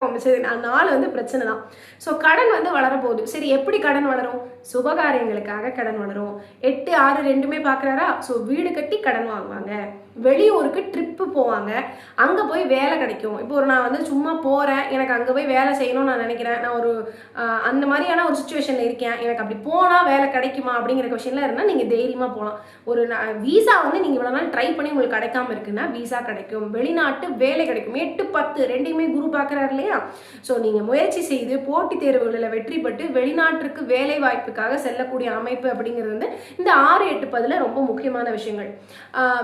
நாலு வந்து பிரச்சனை தான். ஸோ கடன் வந்து வளரப்போகுது. சரி, எப்படி கடன் வளரும்? சுபகாரியங்களுக்காக கடன் வளரும். 8, 6 2மே பார்க்குறாரா? ஸோ வீடு கட்டி கடன் வாங்குவாங்க. வெளியூருக்கு ட்ரிப்பு போவாங்க. அங்கே போய் வேலை கிடைக்கும். இப்போ நான் வந்து சும்மா போகிறேன், எனக்கு அங்கே போய் வேலை செய்யணும்னு நான் நினைக்கிறேன். நான் ஒரு அந்த மாதிரியான ஒரு சுச்சுவேஷனில் இருக்கேன். எனக்கு அப்படி போனால் வேலை கிடைக்குமா அப்படிங்கிற கொஷினில் இருந்தால் நீங்கள் தைரியமாக போகலாம். ஒரு வீசா வந்து நீங்கள் இவ்வளோ நாள் ட்ரை பண்ணி உங்களுக்கு கிடைக்காம இருக்குன்னா வீசா கிடைக்கும். வெளிநாட்டு வேலை கிடைக்கும். 8, 10 2யுமே குரு பார்க்குறாரு இல்லையா? ஸோ நீங்கள் முயற்சி செய்து போட்டித் தேர்வுகளில் வெற்றி பெற்று வெளிநாட்டிற்கு வேலை வாய்ப்புக்காக செல்லக்கூடிய அமைப்பு அப்படிங்கிறது வந்து இந்த 6, 8, 10 ரொம்ப முக்கியமான விஷயங்கள்.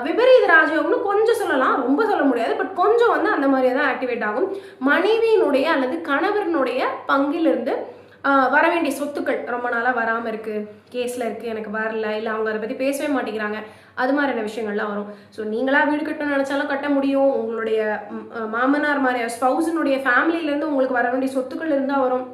விபரீத ராஜயோகம்னு கொஞ்சம் சொல்லலாம், ரொம்ப சொல்ல முடியாது. பட் கொஞ்சம் வந்து அந்த மாதிரியே தான் ஆக்டிவேட் ஆகும். மனைவியினுடைய அல்லது கணவரினுடைய பங்கிலிருந்து வர வேண்டிய சொத்துக்கள் ரொம்ப நாளாக வராமல் இருக்குது, கேஸில் இருக்குது, எனக்கு வரல, இல்லை அவங்க அதை பற்றி பேசவே மாட்டேங்கிறாங்க, அது மாதிரியான விஷயங்கள்லாம் வரும். ஸோ நீங்களாக வீடு கட்டணும்னு நினச்சாலும் கட்ட முடியும். உங்களுடைய மாமனார் மாதிரி ஸ்பௌஸினுடைய ஃபேமிலியிலேருந்து உங்களுக்கு வர வேண்டிய சொத்துக்கள் இருந்தால் வரும்.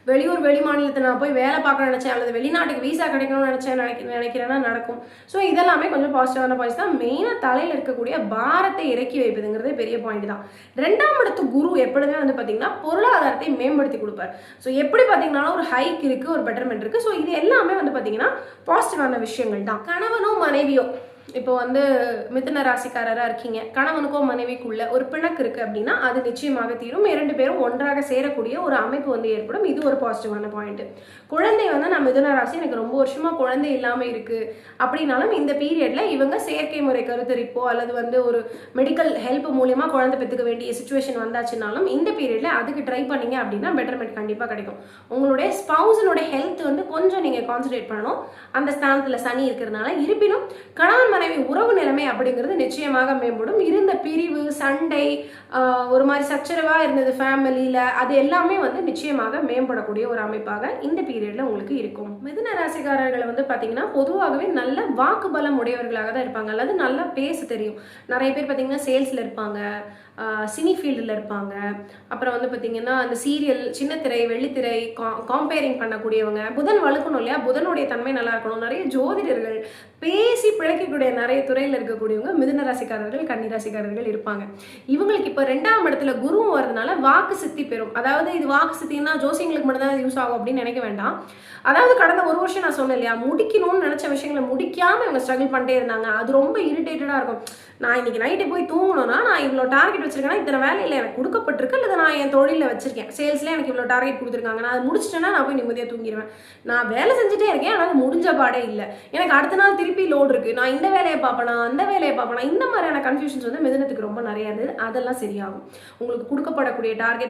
வெளியூர் வெளி மாநிலத்தில் நான் போய் வேலை பார்க்க நினச்சேன் அல்லது வெளிநாட்டுக்கு வீசா கிடைக்கணும்னு நினைக்கிறேன்னா நடக்கும். ஸோ இதெல்லாமே கொஞ்சம் பாசிட்டிவான பாயிண்ட்ஸ் தான். மெயினாக தலையில் இருக்கக்கூடிய பாரத்தை இறக்கி வைப்பதுங்கிறதே பெரிய பாயிண்ட் தான். 2ஆம் இடத்து குரு எப்பொழுதுமே வந்து பார்த்தீங்கன்னா பொருளாதாரத்தை மேம்படுத்தி கொடுப்பார். ஸோ எப்படி பார்த்தீங்கன்னா ஒரு ஹைக் இருக்குது, ஒரு பெட்டர்மெண்ட் இருக்குது. ஸோ இது எல்லாமே வந்து பார்த்தீங்கன்னா பாசிட்டிவான விஷயங்கள் தான். கணவனோ மனைவியோ இப்போ வந்து மிதுன ராசிக்காரராக இருக்கீங்க, கணவனுக்கோ மனைவிக்குள்ள ஒரு பிணக்கு இருக்குது அப்படின்னா அது நிச்சயமாக தீரும். 2 பேரும் ஒன்றாக சேரக்கூடிய ஒரு அமைப்பு வந்து ஏற்படும். இது ஒரு பாசிட்டிவான பாயிண்ட். குழந்தை வந்து நான் மிதுன ராசி, எனக்கு ரொம்ப வருஷமாக குழந்தை இல்லாமல் இருக்குது அப்படின்னாலும் இந்த பீரியடில் இவங்க செயற்கை முறை கருத்தரிப்போ அல்லது வந்து ஒரு மெடிக்கல் ஹெல்ப் மூலியமாக குழந்தை பெற்றுக்க வேண்டிய சுச்சுவேஷன் வந்தாச்சுனாலும் இந்த பீரியடில் அதுக்கு ட்ரை பண்ணீங்க அப்படின்னா பெட்டர்மெண்ட் கண்டிப்பாக கிடைக்கும். உங்களுடைய ஸ்பௌஸினுடைய ஹெல்த் வந்து கொஞ்சம் நீங்கள் கான்சன்ட்ரேட் பண்ணணும். அந்த ஸ்தானத்தில் சனி இருக்கிறதுனால. இருப்பினும் கணவன் மனைவி உறவு நிலைமை அப்படிங்கிறது நிச்சயமாக மேம்படும். இருந்த பிரிவு, சண்டை, ஒரு மாதிரி சச்சரவாக இருந்தது ஃபேமிலியில், அது எல்லாமே வந்து நிச்சயமாக மேம்படக்கூடிய ஒரு அமைப்பாக இந்த பீரியடில் உங்களுக்கு இருக்கும். மிதுன ராசிக்காரர்களை வந்து பார்த்தீங்கன்னா பொதுவாகவே நல்ல வாக்குபலம் உடையவர்களாக தான் இருப்பாங்க, அல்லது நல்லா பேச தெரியும். நிறைய பேர் பார்த்தீங்கன்னா சேல்ஸில் இருப்பாங்க, சினி ஃபீல்டில் இருப்பாங்க. அப்புறம் வந்து பார்த்தீங்கன்னா அந்த சீரியல், சின்னத்திரை, வெள்ளித்திரை காம்பேரிங் பண்ணக்கூடியவங்க. புதன் வலுக்கணும் இல்லையா? புதனுடைய தன்மை நல்லா இருக்கணும். நிறைய ஜோதிடர்கள், பேசி பிழைக்கக்கூடிய நிறைய துறையில் இருக்கக்கூடியவங்க மிதுன ராசிக்காரர்கள், கன்னி ராசிக்காரர்கள் இருப்பாங்க. இவங்களுக்கு இப்போ 2ஆம் இடத்துல குருவும் வரதுனால வாக்கு சித்தி பெறும். அதாவது இது வாக்கு சித்தின்னா ஜோசியங்களுக்கு மட்டும்தான் யூஸ் ஆகும் அப்படின்னு நினைக்க வேண்டாம். அதாவது கடந்த ஒரு வருஷம் நான் சொன்னேன் இல்லையா, முடிக்கணும்னு நினச்ச விஷயங்களை முடிக்காமல் இவங்க ஸ்ட்ரகிள் பண்ணிட்டே இருந்தாங்க. அது ரொம்ப இரிட்டேட்டடாக இருக்கும். நான் இன்னைக்கு நைட்டு போய் தூங்கணும்னா நான் இவ்வளோ டார்கெட் வச்சிருக்கேன்னா இத்தனை வேலையில் எனக்கு கொடுக்கப்பட்டிருக்கு, அல்லது நான் என் தொழிலில் வச்சிருக்கேன், சேல்ஸ்லேயே எனக்கு இவ்வளோ டார்கெட் கொடுத்துருக்காங்க, நான் அதை முடிச்சிட்டேன்னா நான் போய் நிம்மதியாக தூங்கிடுவேன். நான் வேலை செஞ்சுட்டே இருக்கேன், ஆனால் அது முடிஞ்ச பாடே இல்லை. எனக்கு அடுத்த நாள் திருப்பி லோடு இருக்குது, நான் இந்த வேலையை பார்ப்பேனா அந்த வேலையை பார்ப்பேனா, இந்த மாதிரியான கன்ஃபியூஷன்ஸ் வந்து மிதுனத்துக்கு ரொம்ப நிறையா இருந்தது. அதெல்லாம் சரியாகும். உங்களுக்கு கொடுக்கப்படக்கூடிய டார்கெட்